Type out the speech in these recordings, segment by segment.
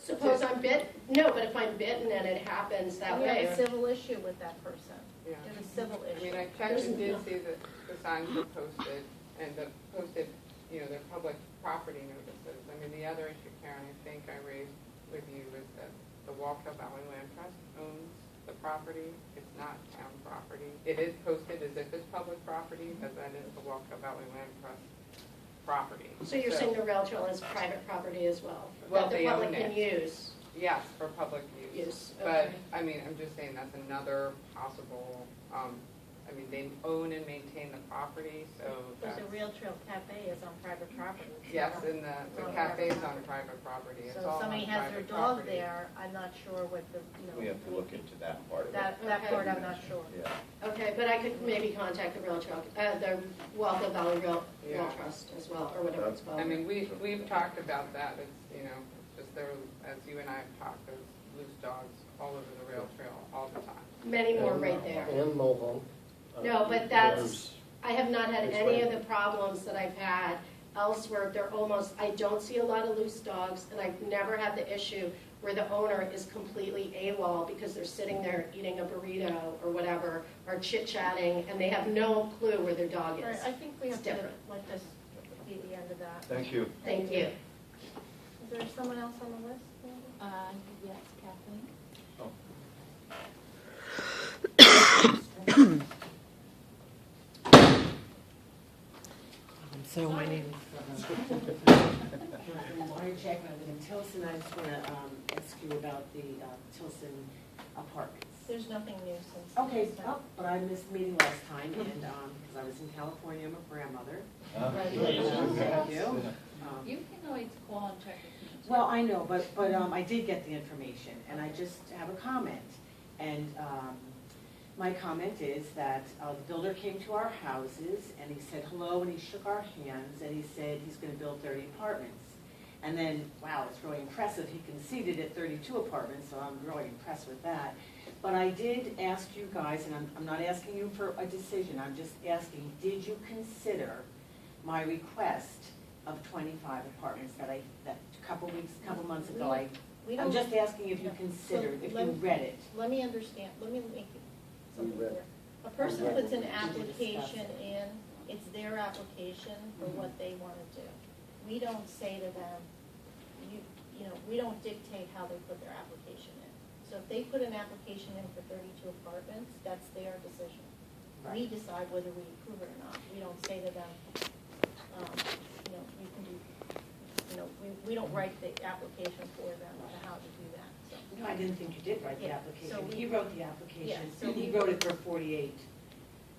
Suppose I'm bit, no, but if I'm bitten and it happens that We have way. a civil issue with that person. Yeah. There's a civil I mean, issue. I checked and did see that the signs were posted, and the posted, they're public property notices. I mean, the other issue, Karen, I think I raised with you is that the Walkill Valley Land Trust owns the property. It's not town property. It is posted as if it's public property, but that is the Walkill Valley Land Trust property. So you're saying the rail trail is private property as well? Well, that the they public own can it. use? Yes, for public use. Use, But, okay. I mean, I'm just saying that's another possible, I mean, they own and maintain the property, so There's that's. a rail trail cafe is on private property. It's Yes, not- and the on cafe is private on private property. It's So all if somebody on has their private dog property. there, I'm not sure what the, We have to look into that part of it. that Okay. part I'm not sure. Yeah. Okay, but I could maybe contact the rail trail, the Walkill Valley Rail Yeah. Trust as well, or whatever it's called. I mean, we've talked about that. It's, it's just there, as you and I have talked, there's loose dogs all over the rail trail all the time. Many more right there. And mobile. No, but I have not had It's any right. of the problems that I've had elsewhere. I don't see a lot of loose dogs, and I've never had the issue where the owner is completely AWOL because they're sitting there eating a burrito or whatever, or chit-chatting, and they have no clue where their dog Right, is. I think we It's have to different. let this be the end of that. Thank you. Thank you. Is there someone else on the list? Yes, Kathleen. So my name is Lauren Jackman. I live in Tilson. I just want to ask you about the Tilson apartments. There's nothing new since. Okay, but I missed the meeting last time, and because I was in California, I'm a grandmother. Thank you. You can always call and check if you. Well, I know, but I did get the information, and I just have a comment. And my comment is that the builder came to our houses, and he said hello, and he shook our hands, and he said he's going to build 30 apartments. And then, wow, it's really impressive. He conceded at 32 apartments, so I'm really impressed with that. But I did ask you guys, and I'm not asking you for a decision, I'm just asking, did you consider my request of 25 apartments that a couple months ago, We I'm don't- just asking if you considered, if you read it. Let me understand, let me make it something You read clear. A person read puts it. an application in, it's their application for what they want to do. We don't say to them, we don't dictate how they put their application in. So if they put an application in for 32 apartments, that's their decision. We decide whether we approve it or not. We don't say to them, you can do, we don't write the application for them on how to do that, so. No, I didn't think you did write the Yeah, application. so He wrote the application. Yeah, so He we- wrote it for 48.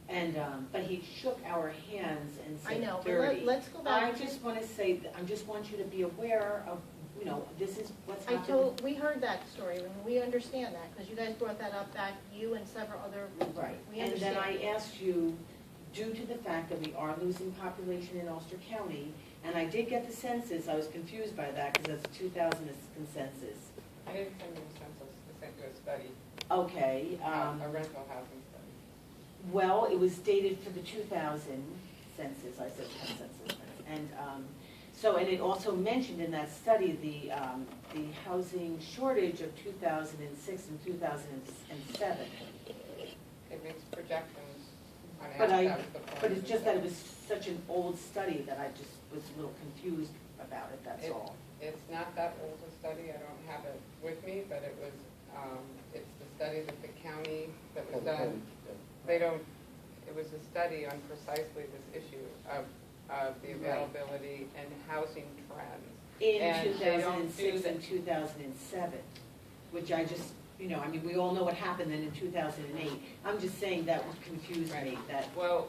And, but he shook our hands and I said know, but 30. let's go I back. just want to say, I just want you to be aware of, this is what's I happening. we heard that story, and we understand that, because you guys brought that up back, you and several other. Right. We And then understand. I asked you, due to the fact that we are losing population in Ulster County, and I did get the census, I was confused by that, because that's 2000 is consensus. I didn't send you a census, I sent you a study, Okay, a rental housing study. well, it was dated for the 2000 census, I said consensus. And and it also mentioned in that study the housing shortage of 2006 and 2007. It makes projections on But aspects of it's just that it was such an old study that I just was a little confused about it, that's all. It's not that old a study, I don't have it with me, but it was, it's the study that the county, that was done. It was a study on precisely this issue of the availability and housing trends. In And they don't 2006 do and 2007, which I just, we all know what happened then in 2008. I'm just saying that would confuse me, Right. that. Well,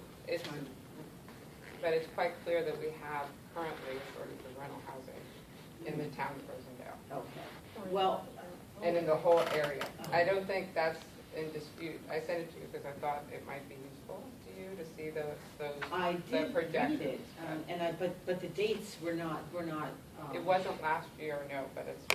but it's quite clear that we have currently a shortage of rental housing in the town of Rosendale, Okay. Well, and in the whole area. I don't think that's in dispute. I sent it to you because I thought it might be useful to you to see I the did read projections. it, but the dates were not. It wasn't last year, no, but it's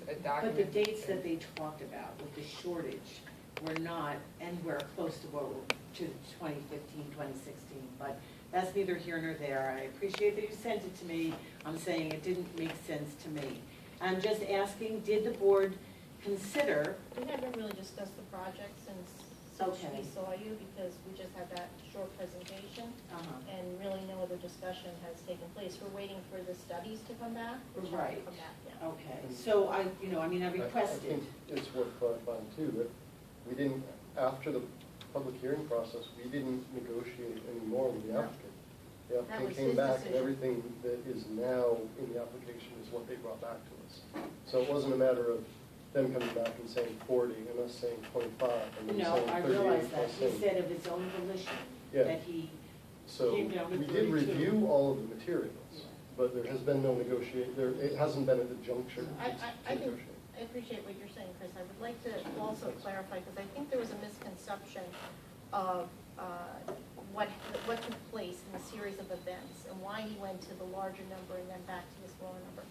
a document. But the dates that they talked about with the shortage were not anywhere close to 2015, 2016. But that's neither here nor there. I appreciate that you sent it to me. I'm saying it didn't make sense to me. I'm just asking, did the board consider, We haven't really discussed the project since Okay. we saw you, because we just had that short presentation, and really no other discussion has taken place. We're waiting for the studies to come back, which have to Right. come back, yeah. okay, so I I requested, think it's worth clarifying too, that we didn't, after the public hearing process, we didn't negotiate any more with the No. applicant. The was applicant his came back and decision. everything that is now in the application is what they brought back to us. So it wasn't a matter of them coming back and saying 40 and us saying 25 and then no, saying I 38 realize that, plus he thing. said of his own volition, Yeah. that he, So came down with we did 32. review all of the materials, but there has been no negotiate, it hasn't been at the juncture to I think, negotiate. I appreciate what you're saying, Chris. I would like to also clarify, because I think there was a misconception of what took place in a series of events, and why he went to the larger number and then back to the smaller number.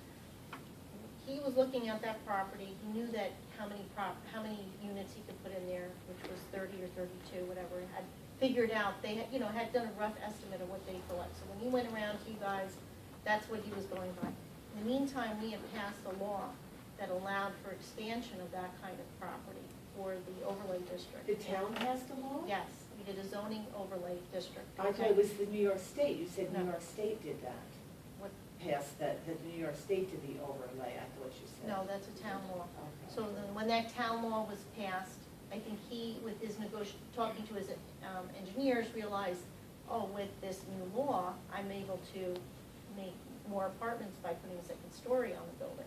He was looking at that property, he knew that how many units he could put in there, which was 30 or 32, whatever, had figured out, they had, had done a rough estimate of what they thought. So when he went around to you guys, that's what he was going by. In the meantime, we have passed a law that allowed for expansion of that kind of property for the overlay district. the town passed a law? Yes, we did a zoning overlay district. I thought it was the New York State, you said New No. York State did that, What- passed that New York State did the overlay, I thought you said. No, that's a town law. Okay. So then, when that town law was passed, I think he, with his talking to his engineers, realized, oh, with this new law, I'm able to make more apartments by putting a second story on the building.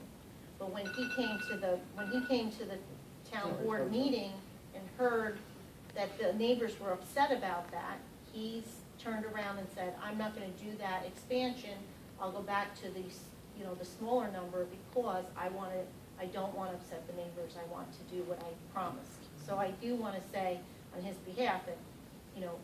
But when he came to the town board meeting and heard that the neighbors were upset about that, he's turned around and said, I'm not gonna do that expansion, I'll go back to the smaller number, because I don't want to upset the neighbors, I want to do what I promised. So I do want to say on his behalf that,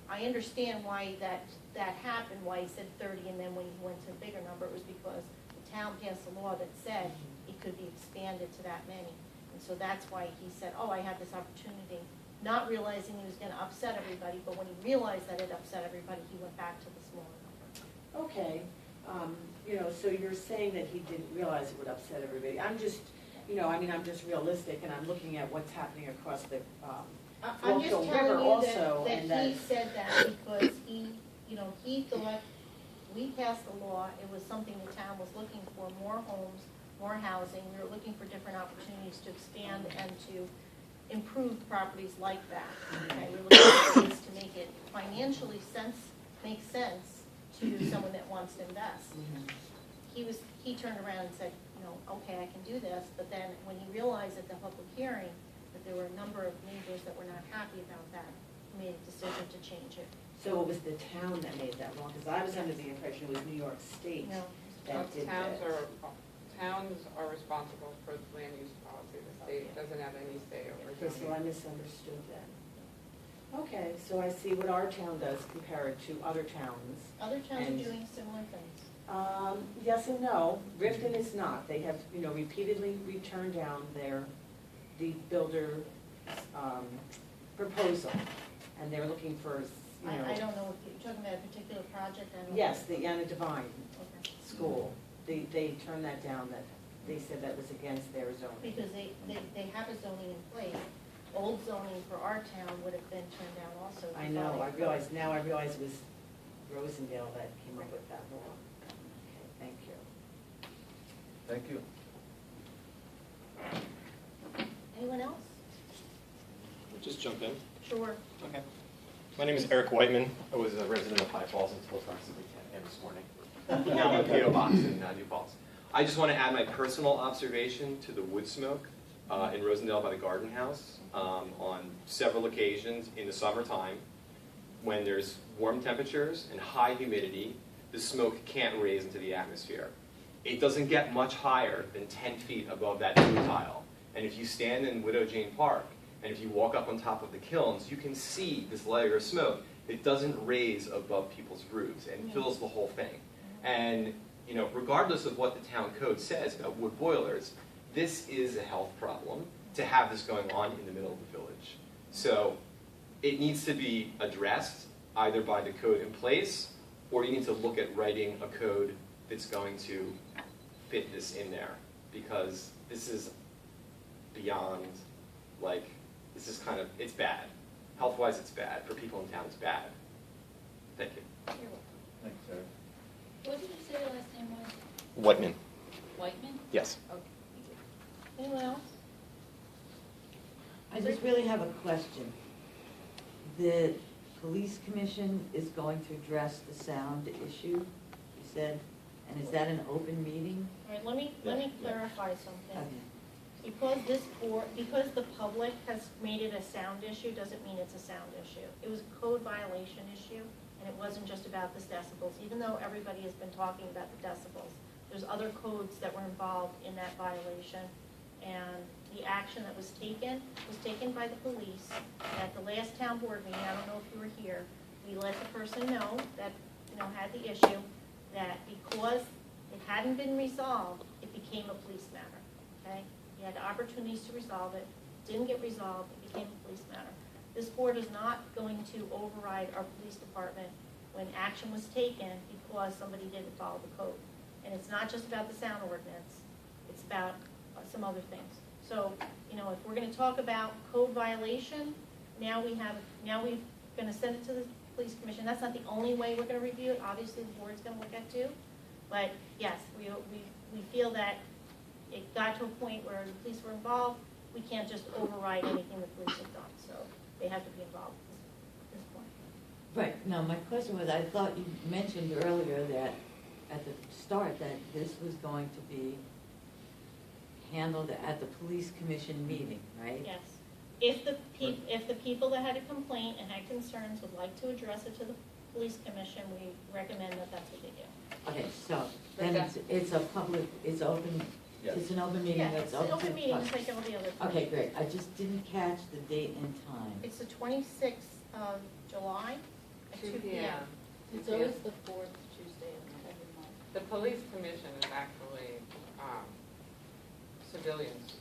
I understand why that happened, why he said 30, and then when he went to a bigger number, it was because the town passed a law that said it could be expanded to that many. And so that's why he said, oh, I have this opportunity, not realizing he was going to upset everybody, but when he realized that it upset everybody, he went back to the smaller number. Okay, so you're saying that he didn't realize it would upset everybody. I'm just, I'm just realistic, and I'm looking at what's happening across the, I'm just Walkill telling River you also, that and he that- said that because he thought, we passed a law, it was something the town was looking for, more homes, more housing, we were looking for different opportunities to expand and to improve properties like that. Okay, we were looking for ways to make it financially make sense to someone that wants to invest. He turned around and said, okay, I can do this, but then when he realized at the public hearing that there were a number of neighbors that were not happy about that, he made a decision to change it. so it was the town that made that law, because I was under the impression it was New York State No. that did Towns that. are responsible for the land use policy. The state doesn't have any say over Okay, so I zoning. misunderstood then. Okay, so I see what our town does compared to other towns. Other towns And- are doing similar things. Yes and no. Riften is not. They have, repeatedly returned down the builder, proposal. And they're looking for, I don't know if you're talking about a particular project, I don't know. Yes, the Anna Devine Okay. School. They turned that down, that they said that was against their zoning. Because they have a zoning in place. Old zoning for our town would have been turned down also. I know, now I realize it was Rosendale that came up with that law. Okay, thank you. Thank you. Anyone else? Just jump in. Sure. Okay. My name is Eric Whiteman. I was a resident of High Falls until approximately 10 a.m. this morning. Now I'm a PO box in New Falls. I just want to add my personal observation to the wood smoke in Rosendale by the Garden House on several occasions in the summertime. When there's warm temperatures and high humidity, the smoke can't raise into the atmosphere. It doesn't get much higher than 10 feet above that blue tile. And if you stand in Widow Jane Park, and if you walk up on top of the kilns, you can see this layer of smoke. It doesn't raise above people's roofs and fills the whole thing. And regardless of what the town code says about wood boilers, this is a health problem to have this going on in the middle of the village. So it needs to be addressed either by the code in place, or you need to look at writing a code that's going to fit this in there, because this is beyond, like, this is kind of, it's bad. Health-wise, it's bad. For people in town, it's bad. Thank you. You're welcome. Thanks, Eric. What did you say your last name was? Whitman. Whiteman? Yes. Okay. Anyone else? I just really have a question. The police commission is going to address the sound issue, you said, and is that an open meeting? All right, let me clarify something. Okay. Because the public has made it a sound issue, doesn't mean it's a sound issue. It was a code violation issue, and it wasn't just about the decibels, even though everybody has been talking about the decibels. There's other codes that were involved in that violation, and the action that was taken by the police at the last town board meeting. I don't know if you were here. We let the person know that, had the issue, that because it hadn't been resolved, it became a police matter, okay? You had opportunities to resolve it, didn't get resolved, it became a police matter. This board is not going to override our police department when action was taken because somebody didn't follow the code. And it's not just about the sound ordinance, it's about some other things. So, if we're gonna talk about code violation, now we're gonna send it to the police commission. That's not the only way we're gonna review it, obviously the board's gonna look at too. But yes, we feel that it got to a point where the police were involved, we can't just override anything the police have done, so they have to be involved at this point. Right, now my question was, I thought you mentioned earlier that, at the start, that this was going to be handled at the police commission meeting, right? Yes. If the people that had a complaint and had concerns would like to address it to the police commission, we recommend that that's what they do. Okay, so, then it's a public, it's open, Yes. it's an open meeting Yeah, that's it's an open to open the meeting, public. just like all the other. Okay, great, I just didn't catch the date and time. It's the 26th of July at 2 p.m. It's always the fourth Tuesday of every month. The police commission is actually civilians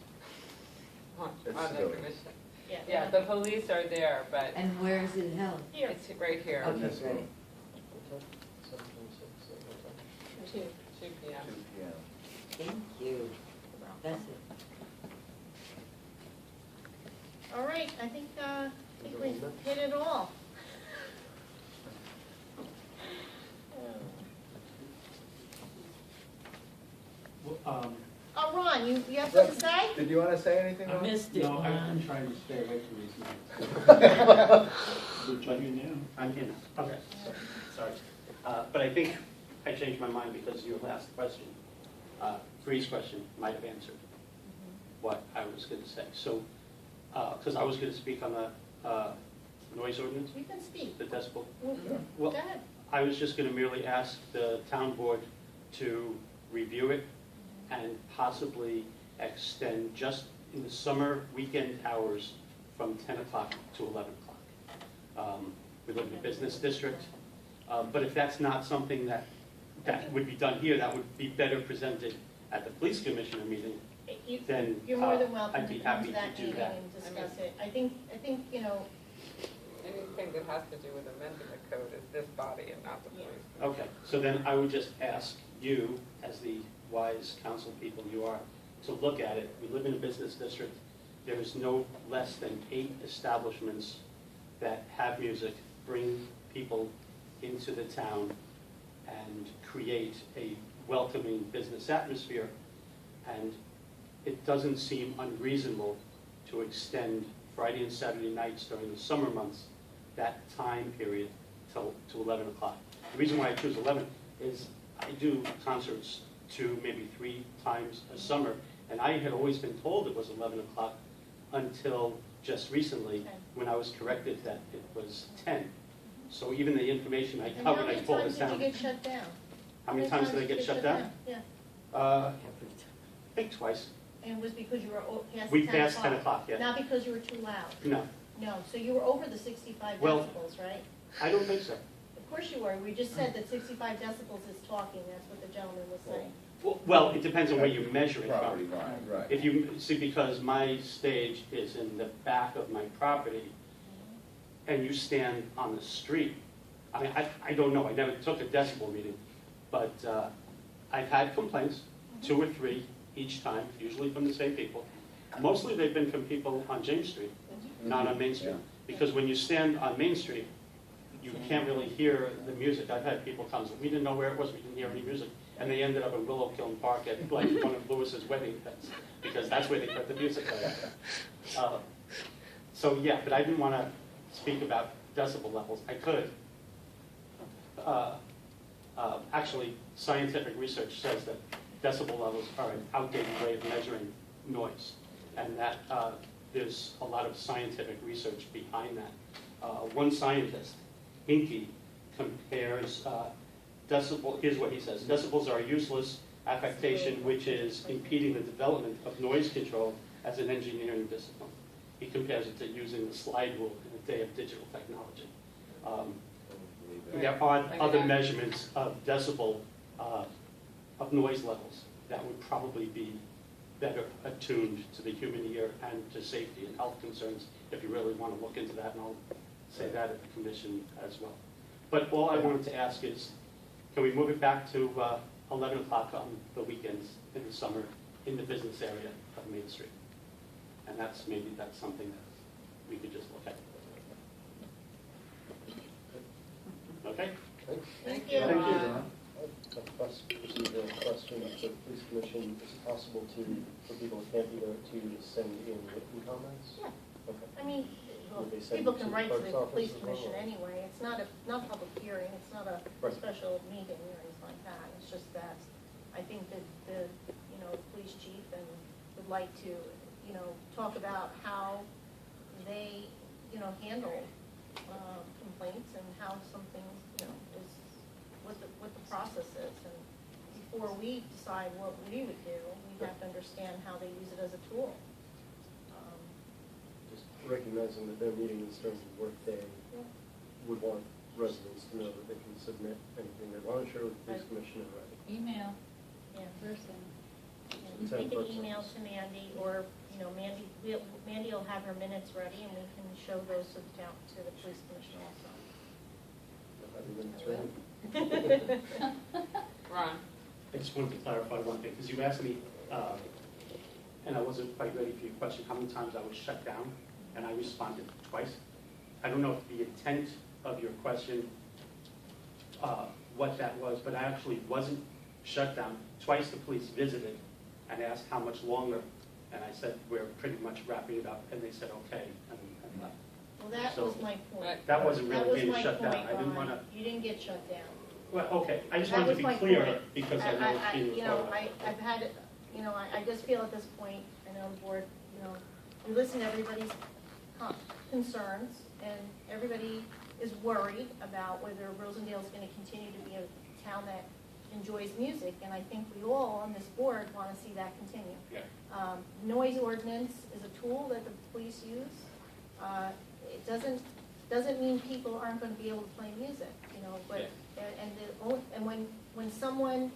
on It's the civilians. commission. Yeah. Yeah, the police are there, but And where is it held? Here. it's right here, Okay, Yes, great. 2. 2 p.m. 2 p.m. Thank you, that's it. All right, I think we hit it all. Oh, Ron, you have something to say? Did you want to say anything? I Ron? missed it, No, I'm Ron. trying to stay away from these meetings. Which are you now? I'm here now. Okay, sorry. But I think I changed my mind because your last question, Bree's question, might have answered what I was going to say. So, because I was going to speak on the noise ordinance, You can speak. the decibel. Go Well, ahead. I was just going to merely ask the town board to review it and possibly extend just in the summer weekend hours from 10 o'clock to 11 o'clock. We live in a business district, but if that's not something that would be done here, that would be better presented at the police commissioner meeting, then You're more than welcome I'd to be come happy to that to do meeting that. and discuss it. I think, Anything that has to do with amending the code is this body and not the police. Okay, so then I would just ask you, as the wise council people you are, to look at it. We live in a business district. There's no less than 8 establishments that have music, bring people into the town and create a welcoming business atmosphere. And it doesn't seem unreasonable to extend Friday and Saturday nights during the summer months, that time period, to 11 o'clock. The reason why I choose 11 is I do concerts 2, maybe 3 times a summer, and I had always been told it was 11 o'clock until just recently, 10. when I was corrected that it was 10. So even the information I and how covered, I many told times this did you town. get shut down? How many times did I get shut down? Yeah, I think twice. and it was because you were past 10 o'clock? We passed 10 o'clock, yeah. Not because you were too loud? No, No, so you were over the 65 Well- decibels, right? I don't think so. Of course you were. We just said that 65 decibels is talking. That's what the gentleman was saying. Well, it depends on where you measure it Property from. line, right. If you, see, because my stage is in the back of my property, and you stand on the street, I mean, I don't know, I never took a decibel reading, but I've had complaints, 2 or 3, each time, usually from the same people. Mostly they've been from people on James Street, not on Main Street. Because when you stand on Main Street, you can't really hear the music. I've had people come, we didn't know where it was, we didn't hear any music. And they ended up in Willow Kiln Park at like one of Lewis's wedding events, because that's where they put the music on. So yeah, but I didn't want to speak about decibel levels. I could. Actually, scientific research says that decibel levels are an outdated way of measuring noise, and that there's a lot of scientific research behind that. One scientist, Hinkie, compares decibel, here's what he says: decibels are a useless affectation which is impeding the development of noise control as an engineering discipline. He compares it to using the slide rule in a day of digital technology. There are other measurements of decibel, of noise levels that would probably be better attuned to the human ear and to safety and health concerns if you really want to look into that, and I'll say that at the commission as well. But all I wanted to ask is, can we move it back to 11 o'clock on the weekends in the summer in the business area of Main Street? And that's something that we could just look at. Okay? Thanks. Thank you. Thank you, Ron. A procedural question of the police commission: is it possible for people who can't be there to send in written comments? Yeah. Okay. I mean, well, Would they send people it can to write the to the clerk's police office as well, commission or- anyway. It's not a public hearing, it's not a Right. special meeting or anything like that. It's just that I think that the police chief and would like to, talk about how they, handle complaints and how some things, is, what the process is. And before we decide what we would do, we have to understand how they use it as a tool. Just recognizing that their meetings during the workday would want residents to know that they can submit anything they want to share with the police Right. commission in writing. Email Yeah. person. And they can email to Mandy, or, Mandy will have her minutes ready, and we can show those to the police commission also. Ron? I just wanted to clarify one thing, because you asked me, and I wasn't quite ready for your question, how many times I was shut down, and I responded twice. I don't know if the intent of your question, what that was, but I actually wasn't shut down. Twice the police visited and asked how much longer, and I said, we're pretty much wrapping it up, and they said, okay, and left. Well, that So- was my point. That wasn't That really was being my shut down. point, I didn't Ron. want to, You didn't get shut down. well, okay, I just That wanted to was my be clear, point. because I know it's being recorded. I've had, I just feel at this point, I know the board, we listen to everybody's concerns, and everybody is worried about whether Rosendale is going to continue to be a town that enjoys music, and I think we all on this board want to see that continue. Yeah. Noise ordinance is a tool that the police use. It doesn't mean people aren't going to be able to play music, but, and when someone,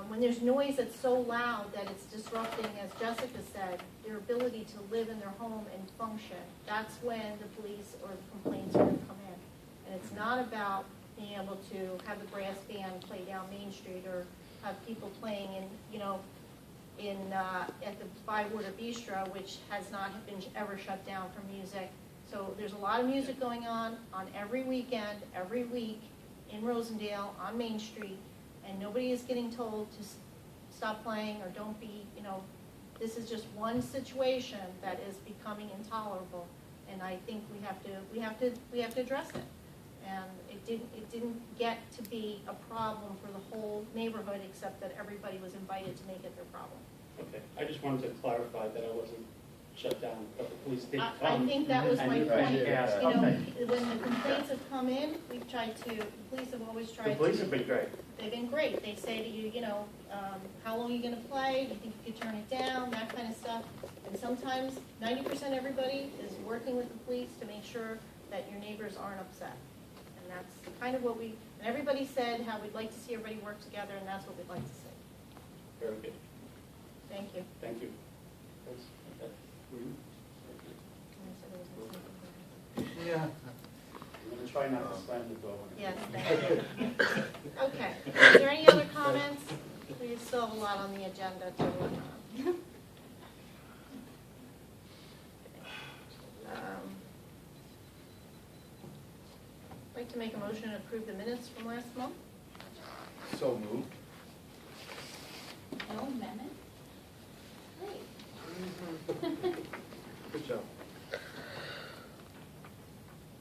when there's noise that's so loud that it's disrupting, as Jessica said, their ability to live in their home and function, that's when the police or the complaints are going to come in. And it's not about being able to have the brass band play down Main Street, or have people playing at the Bywater Bistro, which has not been ever shut down for music. So there's a lot of music going on every weekend, every week in Rosendale on Main Street, and nobody is getting told to stop playing or don't be, this is just one situation that is becoming intolerable, and I think we have to address it. And it didn't get to be a problem for the whole neighborhood, except that everybody was invited to make it their problem. Okay, I just wanted to clarify that I wasn't shut down, but the police did come. I think that was my and point. you asked, When the complaints have come in, we've tried to, the police have always tried to. The police have been great. They've been great. They say to you, how long are you gonna play? Do you think you could turn it down? That kind of stuff. And sometimes 90% everybody is working with the police to make sure that your neighbors aren't upset. And that's kind of what and everybody said how we'd like to see everybody work together, and that's what we'd like to see. Very good. Thank you. Thank you. Thanks. Okay. Yeah. I'm going to try not to slam the door. Yes, thank you. Okay, is there any other comments? We still have a lot on the agenda to work on. like to make a motion to approve the minutes from last month? So moved. No amendment? Great. Good job.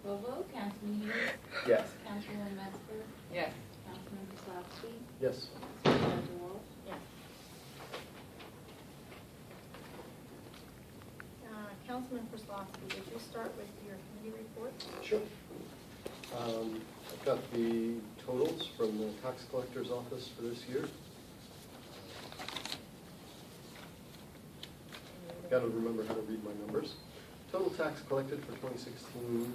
Roll vote, Councilman Hughes, Yes. Councilwoman Metzger, Yes. Councilman Kozlowski, Yes. Councilman Walsh. Yes. Councilman Kozlowski, did you start with your committee report? Sure. I've got the totals from the tax collector's office for this year. Got to remember how to read my numbers. Total tax collected for 2016,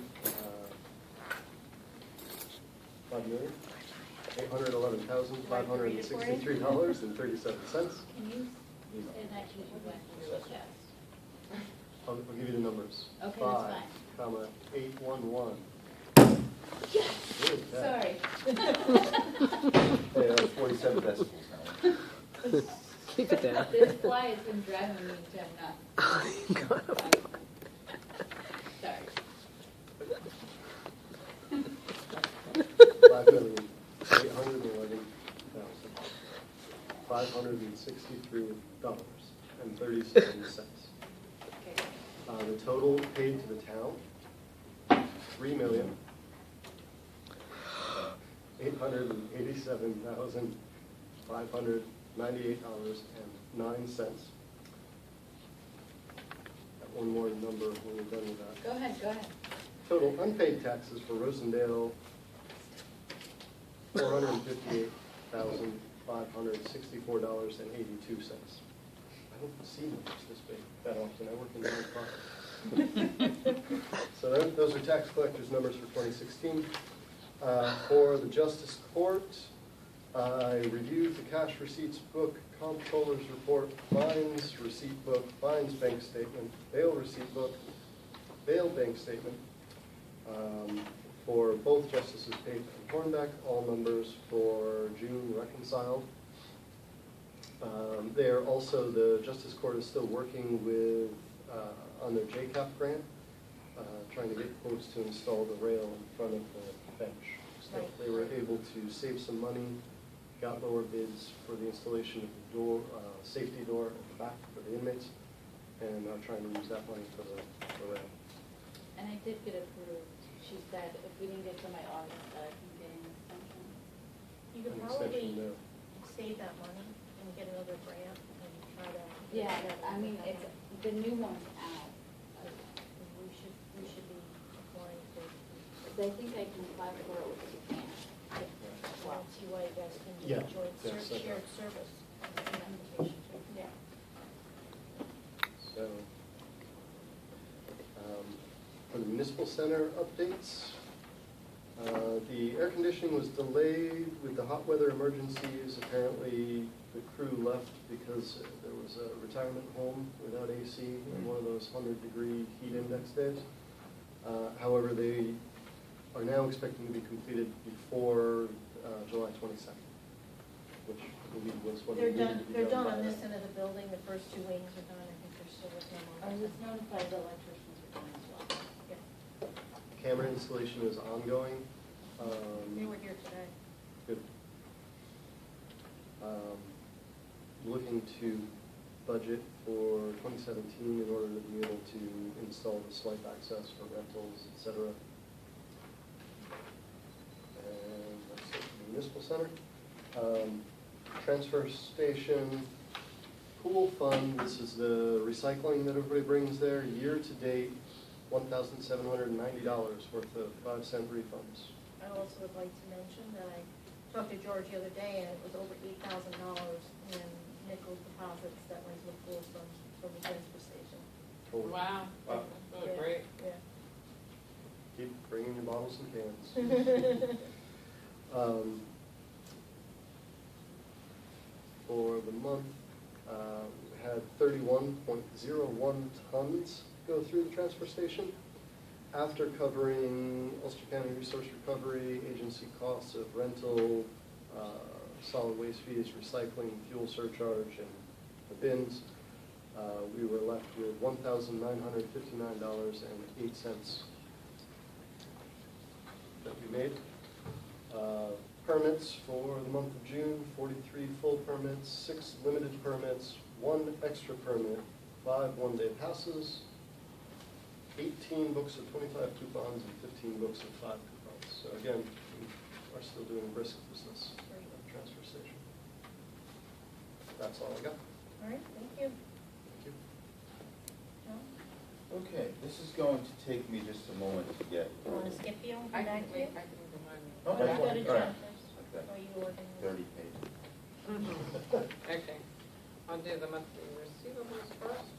$5,811,563.37. Can you say that you went through it fast? I'll give you the numbers. Okay, that's fine. 5,811. Yes, Really fast. sorry. Hey, 47 decibels now. Keep it down. This fly has been driving me to nuts. Sorry. 5,811,563.37. Okay. The total paid to the town, $3,887,598.09. Got one more number when we're done with that. Go ahead, go ahead. Total unpaid taxes for Rosendale, $458,564.82. I don't see numbers this big that often. I work in nonprofit. So those are tax collector's numbers for 2016. For the Justice Court, I reviewed the cash receipts book, comptroller's report, fines receipt book, fines bank statement, bail receipt book, bail bank statement. For both Justices Pate and Hornbeck, all numbers for June reconciled. There also, the Justice Court is still working with, on their JCAP grant, trying to get quotes to install the rail in front of the bench. So Right. they were able to save some money, got lower bids for the installation of the door, safety door at the back for the inmates, and are trying to use that money for the rail. And I did get approved. She said if we didn't get to my August, that I can get an extension. You could An probably extension there. save that money and get another grant and try to. Yeah, I mean, it's, the new one's out. We should be applying for, Because I think I can apply for it with the can. well, see why you guys can do Yeah, a joint that's it. shared service application too. Yeah. So, for the municipal center updates, the air conditioning was delayed with the hot weather emergencies. Apparently, the crew left because there was a retirement home without AC in one of those 100-degree heat index days. However, they are now expecting to be completed before July 22nd, which I believe was what They're needed done, to be they're done by on then. this end of the building, the first two wings are done, I think they're still working I on was it. notified the electricians were done as well. Camera installation is ongoing. They were here today. Good. Looking to budget for 2017 in order to be able to install the swipe access for rentals, et cetera. And that's it for the municipal center. Transfer station, pool fund, this is the recycling that everybody brings there. Year to date, $1,790 worth of 5-cent refunds. I also would like to mention that I talked to George the other day, and it was over $8,000 in nickel deposits that went to the pool from the transfer station. Cool. Wow, Wow. that's Yeah, great. Yeah. Keep bringing your bottles and cans. For the month, we had 31.01 tons go through the transfer station. After covering Ulster County Resource Recovery, agency costs of rental, solid waste fees, recycling, fuel surcharge, and the bins, we were left with $1,959.08 that we made. Permits for the month of June, 43 full permits, 6 limited permits, 1 extra permit, 5 one-day passes, 18 books of 25 coupons, and 15 books of 5 coupons. So again, we are still doing brisk business at the transfer station. That's all I got. All right, thank you. Thank you. John, Okay, this is going to take me just a moment to get. you want to skip you and I come can back to you? wait, I can do mine. Or Okay. you go to All right. John first? Okay. Or you organize? 30 pages. Okay, I'll do the monthly receivables first.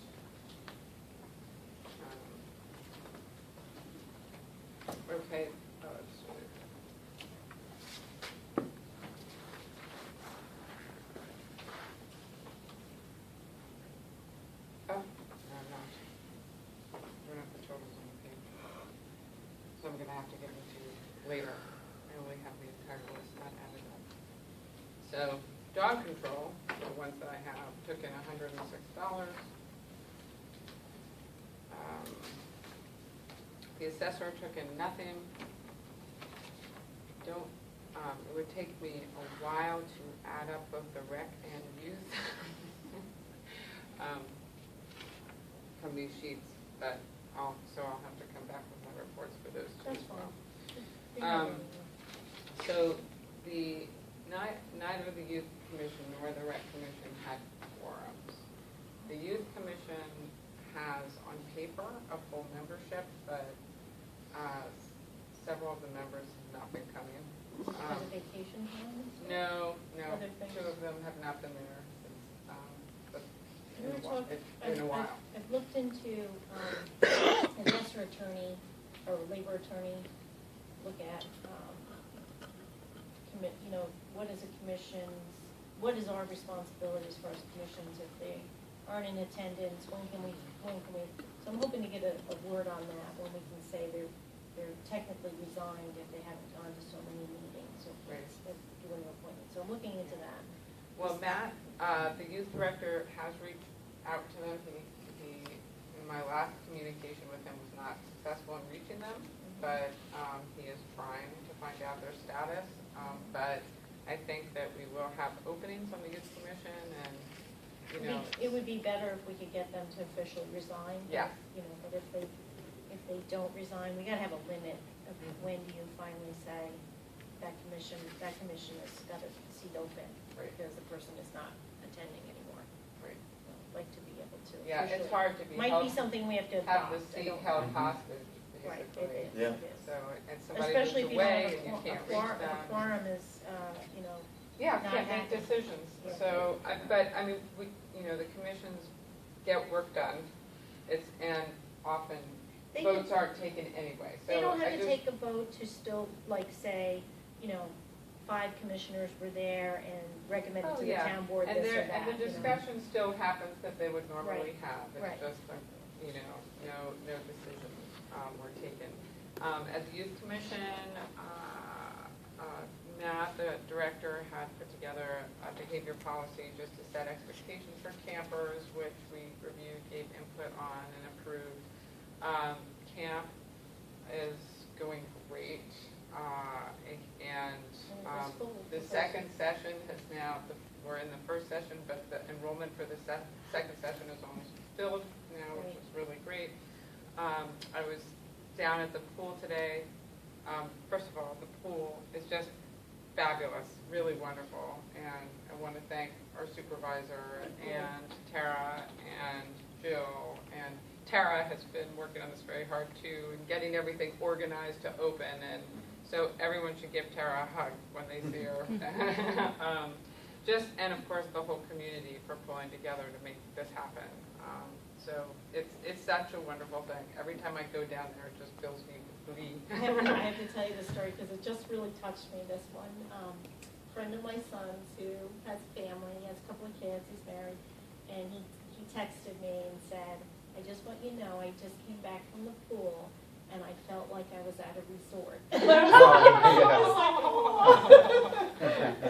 Okay, let's see. Oh, no, I'm not. We're not the totals on the page. So I'm gonna have to get into later. I only have the entire list not added up. So, dog control, the ones that I have, took in $106. The assessor took in nothing. It would take me a while to add up both the rec and youth from these sheets, but I'll have to come back with my reports for those two That's as well. fine. So neither the Youth Commission nor the Rec Commission had quorums. The Youth Commission has on paper a full membership, but several of the members have not been coming. As a vacation time? No, Other things? 2 of them have not been there since, but We were talking- it's been a while. I've looked into assessor attorney or labor attorney, look at, what is a commission's, what is our responsibility as far as commissions if they aren't in attendance, when can we, so I'm hoping to get a word on that when we can say they're technically resigned if they haven't gone to so many meetings or Right. doing appointments. So I'm looking into that. Well, Matt, the youth director, has reached out to them. He, in my last communication with him, was not successful in reaching them, but he is trying to find out their status. But I think that we will have openings on the youth commission, and It would be better if we could get them to officially resign. Yeah. But if they don't resign, we gotta have a limit of when do you finally say that commission has got a seat open. Right. Because the person is not attending anymore. Right. I'd like to be able to. Yeah, it's officially- hard to be Might held, be something we have to have adopt. the I seat don't- held hostage, Right, it basically. is, Yeah. it is. So, and somebody Especially moves if you don't away have and you can't a reach them. quorum is, Yeah, not can't make happening. decisions. Yeah. So, the commissions get work done. And often They votes aren't taken anyway. So They don't I have to just- take a vote to still, say, 5 commissioners were there and recommended Oh, to the yeah. town board And this or there- that. And the discussion still happens that they would normally Right. have. Right. It's just, no decisions were taken. At the Youth Commission, Matt, the director, had put together a behavior policy just to set expectations for campers, which we reviewed, gave input on, and approved. Camp is going great, and the second session has now, we're in the first session, but the enrollment for the second session is almost filled now, which is really great. I was down at the pool today. First of all, the pool is just fabulous, really wonderful, and I want to thank our supervisor and Tara and Jill. And Tara has been working on this very hard too, and getting everything organized to open, and so everyone should give Tara a hug when they see her. And of course the whole community for pulling together to make this happen. So it's such a wonderful thing. Every time I go down there, it just fills me with glee. I have to tell you this story because it just really touched me, this one. Friend of my son's who has family, he has a couple of kids, he's married, and he texted me and said, I just want you to know, I just came back from the pool and I felt like I was at a resort. And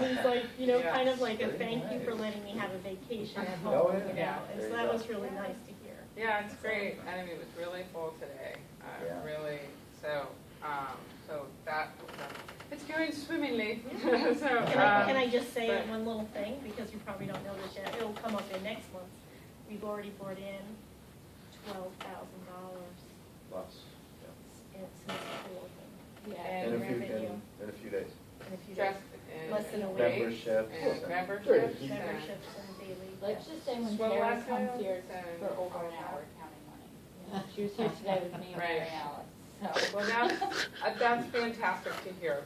he's like, kind of like a thank you for letting me have a vacation at Oh, home, yeah. And so that was really nice to hear. Yeah, it's great. And I mean, it was really full today. Yeah. Really. So, So that, it's going swimmingly. So, Can I just say but- one little thing, because you probably don't know this yet, it'll come up in next month. We've already brought in $12,000 Plus, since the pool opened. Yeah. And in a few, revenue. in a few days. In a few days. Just in Less than a week. Memberships. And and- memberships. and- Memberships and daily. Let's just say when Swim Tara lessons comes here and for over all an that. hour counting money. She was here today with me and Right. Mary Alice, so. Well, that's fantastic to hear,